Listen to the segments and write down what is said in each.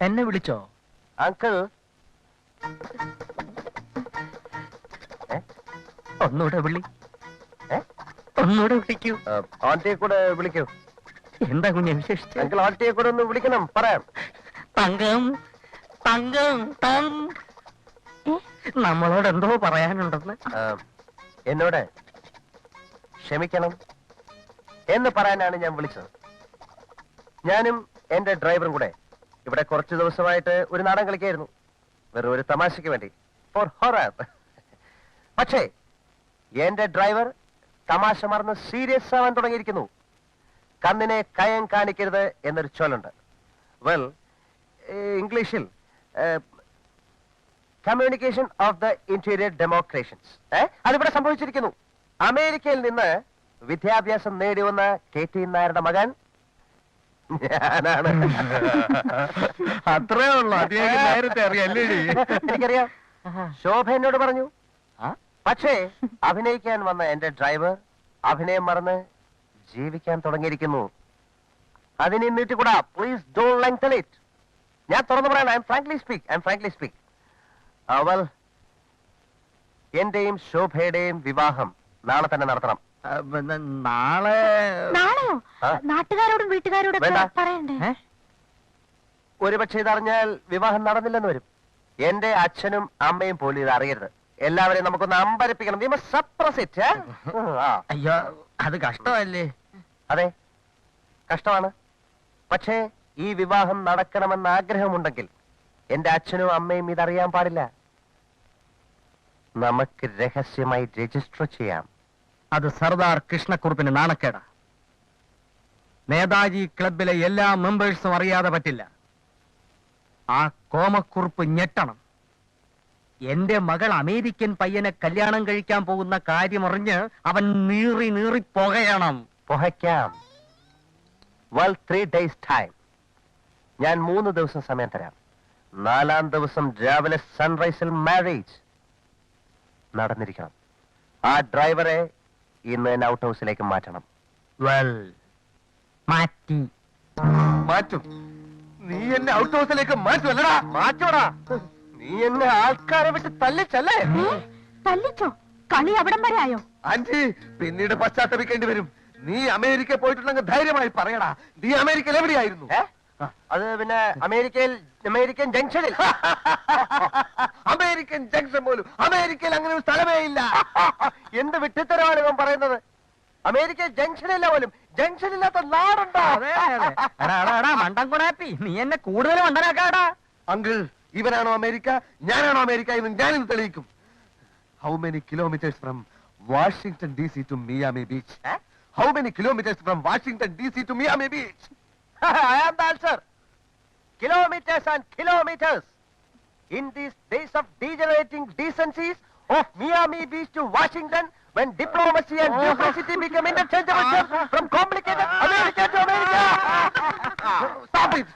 എന്നെ വിളിച്ചോ? അങ്കിൾ ഒന്നുകൂടെ വിളി. ഒന്നുകൂടെ വിളിക്കൂ. ആന്റിയെ കൂടെ വിളിക്കൂ. എന്താ കുഞ്ഞെ വിശേഷിച്ച്? അങ്കിൾ ആന്റിയെ കൂടെ ഒന്ന് വിളിക്കണം, പറയാം. തങ്കം തങ്കം നമ്മളോട് എന്തോ പറയാനുണ്ടെന്ന്. എന്നോട് ക്ഷമിക്കണം എന്ന് പറയാനാണ് ഞാൻ വിളിച്ചത്. ഞാനും എന്റെ ഡ്രൈവറും കൂടെ ഇവിടെ കുറച്ചു ദിവസമായിട്ട് ഒരു നാടൻ കളിക്കായിരുന്നു, വെറും ഒരു തമാശയ്ക്ക് വേണ്ടി, ഫോർ ഹൊറർ. പക്ഷേ എന്റെ ഡ്രൈവർ തമാശ മറന്ന് സീരിയസ് ആവാൻ തുടങ്ങിയിരിക്കുന്നു. കണ്ണിനെ കയം കാണിക്കരുത് എന്നൊരു ചൊല്ലുണ്ട്. വെൽ, ഇംഗ്ലീഷിൽ കമ്മ്യൂണിക്കേഷൻ ഓഫ് ദ ഇന്റീരിയർ ഡെമോക്രേഷൻസ് അതിവിടെ സംഭവിച്ചിരിക്കുന്നു. അമേരിക്കയിൽ നിന്ന് വിദ്യാഭ്യാസം നേടി വന്ന KT നായരുടെ മകൻ ഞാനാണ്. അത്രേ ഉള്ളൂ. നേരത്തെ അറിയാല്ലേ? എനിക്കറിയാം. ശോഭ എന്നോട് പറഞ്ഞു. പക്ഷേ അഭിനയിക്കാൻ വന്ന എന്റെ ഡ്രൈവർ അഭിനയം മറന്ന് ജീവിക്കാൻ തുടങ്ങിയിരിക്കുന്നു. അതിനെ നീട്ടിക്കൂടാ. Please don't lengthen it. ഞാൻ തുറന്നു പറയാൻ I am frankly speak. Well, എന്റെയും ശോഭയുടെയും വിവാഹം നാളെ തന്നെ നടത്തണം. നാളെയോ? നാട്ടുകാരോടും വീട്ടുകാരോടും പറയണ്ടേ? ഒരുപക്ഷെ ഇതറിഞ്ഞാൽ വിവാഹം നടന്നില്ലെന്ന് വരും. എന്റെ അച്ഛനും അമ്മയും പോലും ഇത് അറിയരുത്. എല്ലാവരെയും നമുക്കൊന്ന് അമ്പരപ്പിക്കണം. We must suppress it. അയ്യോ, അത് കഷ്ടമല്ലേ? അതെ, കഷ്ടമാണ്. പക്ഷേ ഈ വിവാഹം നടക്കണമെന്ന് ആഗ്രഹമുണ്ടെങ്കിൽ എന്റെ അച്ഛനും അമ്മയും ഇതറിയാൻ പാടില്ല. നമുക്ക് രഹസ്യമായി രജിസ്റ്റർ ചെയ്യാം. അത് സർദാർ കൃഷ്ണക്കുറുപ്പിന് നാണക്കേടാ. നേതാജി ക്ലബിലെ എല്ലാ മെമ്പേഴ്സും അറിയാതെ പറ്റില്ല. ആ കോമക്കുറുപ്പ് ഞെട്ടണം. എന്റെ മകൾ അമേരിക്കൻ പയ്യനെ കല്യാണം കഴിക്കാൻ പോകുന്ന കാര്യമറിഞ്ഞ് അവൻ നീറി പുകയണം. പുകയ്ക്കാം. Well, 3 days time. ഞാൻ 3 ദിവസം സമയം തരാം. 4-ാം ദിവസം രാവിലെ സൺറൈസിൽ മാരേജ് നടന്നിരിക്കണം. ആ ഡ്രൈവറെ ഇന്ന് എന്നെ ഔട്ട് ഹൗസിലേക്ക് മാറ്റണം. വെൽ, മാറ്റും. നീ എന്നെ ഔട്ട് ഹൗസിലേക്ക് മാറ്റുമല്ലടാ? മാറ്റോടാ. നീ എന്നെ ആൾക്കാരെ വിട്ട് തല്ലിച്ചല്ലേ? തല്ലിച്ചോ? കളി അവിടം വരെ ആയോ? ആന്റി, പിന്നീട് പശ്ചാത്തപിക്കേണ്ടി വരും. നീ അമേരിക്ക പോയിട്ടുണ്ടെങ്കിൽ ധൈര്യമായി പറയടാ. നീ അമേരിക്കയിൽ എവിടെയായിരുന്നു? അത് പിന്നെ അമേരിക്കൻ ജംഗ്ഷനിൽ. അമേരിക്കൻ ജംഗ്ഷൻ പോലും അമേരിക്കയിൽ അങ്ങനെ ഒരു സ്ഥലമേ ഇല്ല. എന്ത് വിട്ടിത്തരമാണ് ഇവൻ പറയുന്നത്? അമേരിക്ക ജംഗ്ഷനില്ല പോലും. ജംഗ്ഷനില്ലാത്ത നാടുണ്ടോ? മണ്ടൻ കുണാപ്പി, നീ എന്നെ കൂടുതൽ മണ്ടനാക്കാടാ. അങ്കിൾ, ഇവനാണോ അമേരിക്ക, ഞാനാണോ അമേരിക്ക എന്ന് ഞാനിത് തെളിയിക്കും. How many kilometres from Washington DC to Miami Beach? How many kilometers from Washington DC to Miami Beach? I am the answer. Kilometers and kilometers. In these days of degenerating decencies of Miami Beach to Washington, when diplomacy and duplicity become interchangeable terms from complicated America to America. Stop it.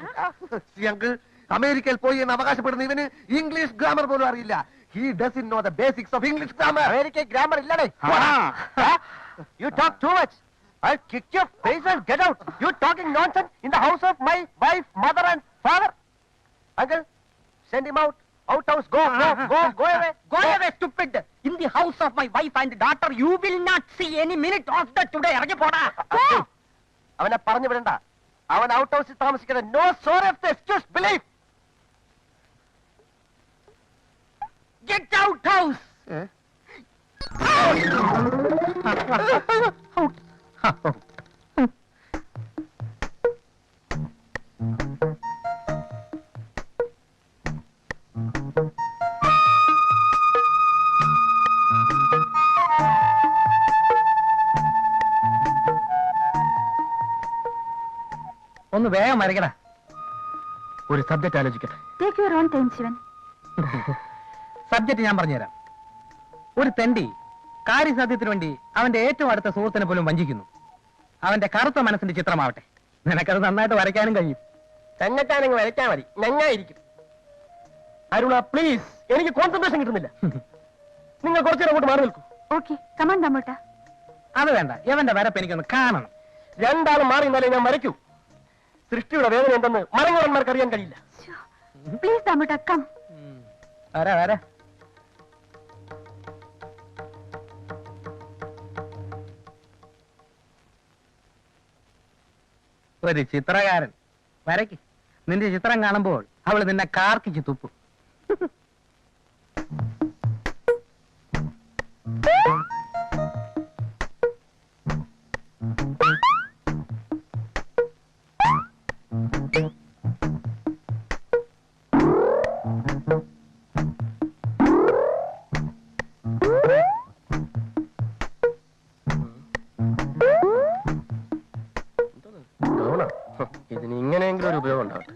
See, uncle, അമേരിക്കയിൽ പോയി എന്ന് അവകാശപ്പെടുന്ന ഇവന് English grammar പോലും അറിയില്ല. He doesn't know the basics of English grammar. American grammar ഇല്ലടേ. You talk too much. I'll kick your face and get out. You talking nonsense in the house of my wife, mother and father. Uncle, send him out. Out house, go away. Go away, stupid. In the house of my wife and daughter, you will not see any minute of that today. ഇറങ്ങി പോടാ. അവനെ പറഞ്ഞു വിടണ്ട. അവൻ out ഹൗസിൽ താമസിക്കുന്നത്. No sorry of the excuse, believe. Get out house. Out. ഒന്ന് വേഗം വരയ്ക്കടാ. ഒരു സബ്ജക്റ്റ് ആലോചിക്കട്ടെ. Take your own time, Shivan. Subject ഞാൻ പറഞ്ഞുതരാം. ഒരു തെണ്ടി കാര്യസാധ്യത്തിന് വേണ്ടി അവന്റെ ഏറ്റവും അടുത്ത സുഹൃത്തിനെ പോലും വഞ്ചിക്കുന്നു. അവന്റെ കറുത്ത മനസ്സിന്റെ ചിത്രമാവട്ടെ. നിനക്കത് നന്നായിട്ട് വരയ്ക്കാനും കഴിയും. തന്നെത്താനെങ്കിൽ വരയ്ക്കാൻ മതി, ഞങ്ങായിരിക്കും. അരുണ പ്ലീസ്, എനിക്ക് കോൺസെൻട്രേഷൻ കിട്ടുന്നില്ല. നിങ്ങൾ കുറച്ചു അങ്ങോട്ട് മാറി നിൽക്കൂ. Okay, come on, Damota. അത് വേണ്ട, എവന്റെ വരപ്പ് എനിക്കൊന്ന് കാണണം. രണ്ടാളും മാറി നിന്നാലേ ഞാൻ വരയ്ക്കൂ. സൃഷ്ടിയുടെ വേദന എന്തെന്ന് മരങ്ങോടന്മാർക്ക് അറിയാൻ കഴിയില്ല. Please Damutta come. വരാ വരാ. ഒരു ചിത്രകാരൻ വരയ്ക്ക്. നിന്റെ ചിത്രം കാണുമ്പോൾ അവള് നിന്നെ കാർക്കിച്ച് തുപ്പും. ഇതിന് ഇങ്ങനെയെങ്കിലും ഒരു ഉപയോഗം ഉണ്ടാവട്ടെ.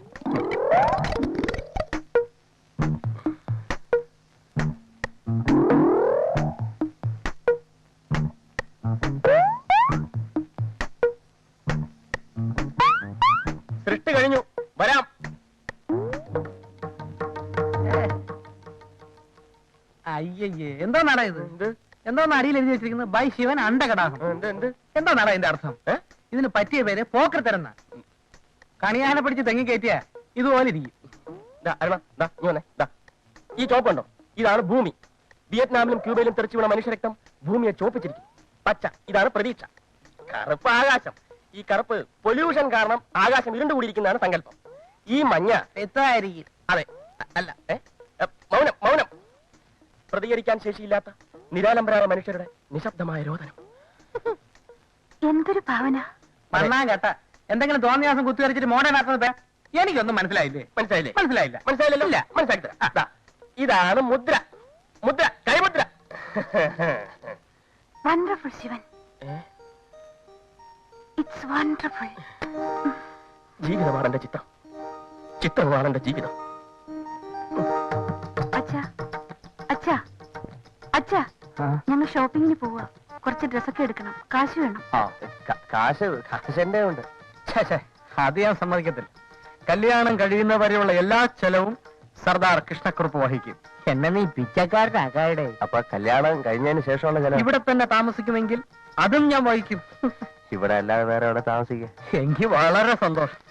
സൃഷ്ടി കഴിഞ്ഞു, വരാം. അയ്യയ്യേ, എന്തോ നാടാ ഇത്? എന്തോന്ന് അടിയിൽ എഴുതി വെച്ചിരിക്കുന്നത്? ബൈ ശിവൻ അണ്ടകടാഹം. എന്തോ നാടാ ഇതിന്റെ അർത്ഥം? ഇതിന് പറ്റിയ പേര് പോക്കർത്തരെന്ന. കണിയാനെ പിടിച്ച് തെങ്ങി കയറ്റിയ ഇതുപോലെ ഇരിക്കും. ഈ ചോപ്പുണ്ടോ? ഇതാണ് ഭൂമി. വിയറ്റ്നാമിലും ക്യൂബയിലും തെറിച്ചു വീണ മനുഷ്യരക്തം ഭൂമിയെ ചോപ്പിച്ചിരിക്കും. പച്ച, ഇതാണ് പ്രതീക്ഷ. കറുപ്പ് ആകാശം. ഈ കറുപ്പ് പൊല്യൂഷൻ കാരണം ആകാശം ഇരുണ്ടുകൂടിയിരിക്കുന്നതാണ് സങ്കല്പം. ഈ മഞ്ഞ തെറ്റായിരിക്കും. അതെ, അല്ല, മൗനം മൗനം. പ്രതികരിക്കാൻ ശേഷിയില്ലാത്ത നിരാലംബരായ മനുഷ്യരുടെ നിശബ്ദമായ രോദനം. എന്തൊരു ഭാവന. മണ്ണാൻ കേട്ട എന്തെങ്കിലും തോന്നിയാസം കുത്തിവരച്ചിട്ട് മോഡേൺ ആക്കുന്നത് എനിക്കൊന്നും മനസ്സിലായില്ലേ? മനസ്സിലായില്ലേ? മനസ്സിലായില്ല. മനസ്സിലായില്ലല്ലോ? ഇല്ല, മനസ്സിലാക്കി തരാം. ദാ, ഇതാണ് മുദ്ര. മുദ്ര, കൈമുദ്ര. വണ്ടർഫുൾ ശിവൻ. It's wonderful. ജീവിതമാണ് എന്റെ ചിത്രം, ചിത്രമാണ് എന്റെ ജീവിതം. അച്ഛാ, അച്ഛാ, അച്ഛാ, ഞങ്ങൾ ഷോപ്പിങ്ങിന് പോവാ. കുറച്ച് ഡ്രസ്സൊക്കെ എടുക്കണം. കാശ് വേണം. കാശ് എന്റെ ഉണ്ട്. അത് ഞാൻ സമ്മതിക്കത്തില്ല. കല്യാണം കഴിയുന്നവരെയുള്ള എല്ലാ ചെലവും സർദാർ കൃഷ്ണക്കുറുപ്പ് വഹിക്കും. എന്നെ നീ പിച്ചക്കാരനാകാടെ. അപ്പൊ കല്യാണം കഴിഞ്ഞതിന് ശേഷമുള്ള ചില ഇവിടെ തന്നെ താമസിക്കുമെങ്കിൽ അതും ഞാൻ വഹിക്കും. ഇവിടെ അല്ലാതെ വേറെ എവിടെ താമസിക്കുക? എനിക്ക് വളരെ സന്തോഷം.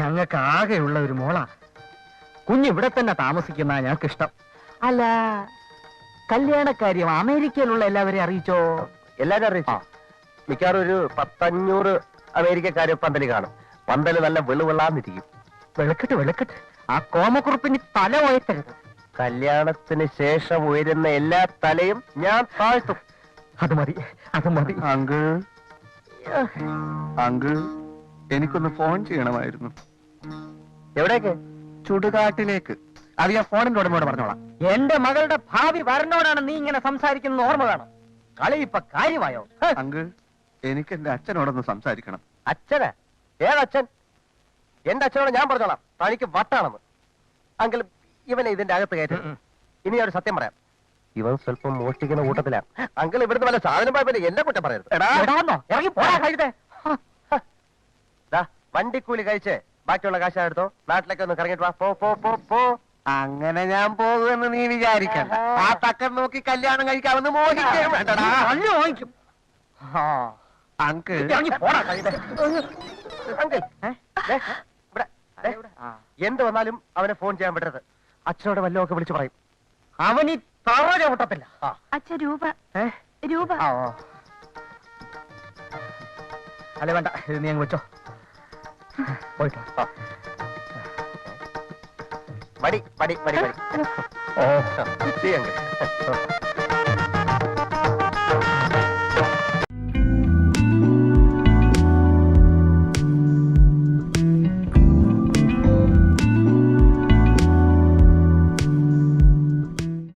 ഞങ്ങൾക്ക് ആകെയുള്ള ഒരു മോളാ. കുഞ്ഞിവിടെ തന്നെ താമസിക്കുന്ന ഞങ്ങൾക്ക് ഇഷ്ടം. അല്ല, കല്യാണക്കാര്യം അമേരിക്കയിലുള്ള എല്ലാവരെയും അറിയിച്ചോ? എല്ലാരും അറിയിച്ചു. മിക്കവാറും ഒരു 10-500 അമേരിക്കക്കാര് പന്തല് കാണും. പന്തല് നല്ല വെളുവെള്ളാന്നിരിക്കും. വെളുക്കട്ട് വെളുക്കട്ട്. ആ കോമക്കുറുപ്പിന് തല ഉയർത്തരുത്. കല്യാണത്തിന് ശേഷം ഉയരുന്ന എല്ലാ തലയും ഞാൻ താഴ്ത്തും. അത് മതി, അത് മതി. അങ്കിൾ, അങ്കിൾ, എനിക്കൊന്ന് ഫോൺ ചെയ്യണമായിരുന്നു. എവിടേക്ക്? ചുടുകാട്ടിലേക്ക്. അത് ഞാൻ ഫോണിന്റെ ഉടമയോട് പറഞ്ഞോളാം. എന്റെ മകളുടെ ഭാവി വരനോടാണ് നീ ഇങ്ങനെ സംസാരിക്കുന്നത്. ഓർമ്മ വേണം. കളി ഇപ്പൊ കാര്യമായോ? അങ്കിൾ, എനിക്ക് എന്റെ അച്ഛനോടൊന്ന് സംസാരിക്കണം. അച്ഛനാ? ഏതച്ഛൻ? എന്റെ അച്ഛനോട് ഞാൻ പറഞ്ഞോളാം, തനിക്ക് വട്ടാണെന്ന്. അങ്കിൾ, ഇവനെ ഇതിന്റെ അകത്ത് കയറ്റി. ഇനി ഞാൻ ഒരു സത്യം പറയാം. ഇവൻ സ്വല്പം മോഷ്ടിക്കുന്ന കൂട്ടത്തിലാണ്. അങ്കിൾ, ഇവിടുന്ന് വല്ല സാധനം പോയപ്പോ എന്നെ കുറ്റം പറയരുത്. ഇറങ്ങി പോരാ കഴുതേ. വണ്ടിക്കൂലി കഴിച്ച് ബാക്കിയുള്ള കാശ് എടുത്തോ. നാട്ടിലേക്ക് ഒന്ന് കറങ്ങിട്ട് വാ. പോ പോ പോ പോ. അങ്ങനെ ഞാൻ പോകുമെന്ന് നീ വിചാരിക്കണ്ട. ആ തക്കൻ നോക്കി കല്യാണം കഴിക്കാമെന്ന് മോഹിക്കുകയും വേണ്ടടാ. കല്ല് വാങ്ങിക്കും. അങ്കിൾ, ഇറങ്ങി പോടാ കഴുതേ. അങ്കിൾ, ഇവിടെ എന്ത് വന്നാലും അവനെ ഫോൺ ചെയ്യാൻ പറ്റരുത്. അച്ഛനോട് വല്ലതും ഒക്കെ വിളിച്ചു പറയും. അവനീ തറ ചവിട്ടത്തില്ല. അച്ഛ രൂപ, രൂപ. അല്ല വേണ്ട, ഇത് നീ അങ്ങ് വെച്ചോ. പോയിട്ടോ. മടി മടി മടി മടി. ഓ, ശരി അങ്കിൾ.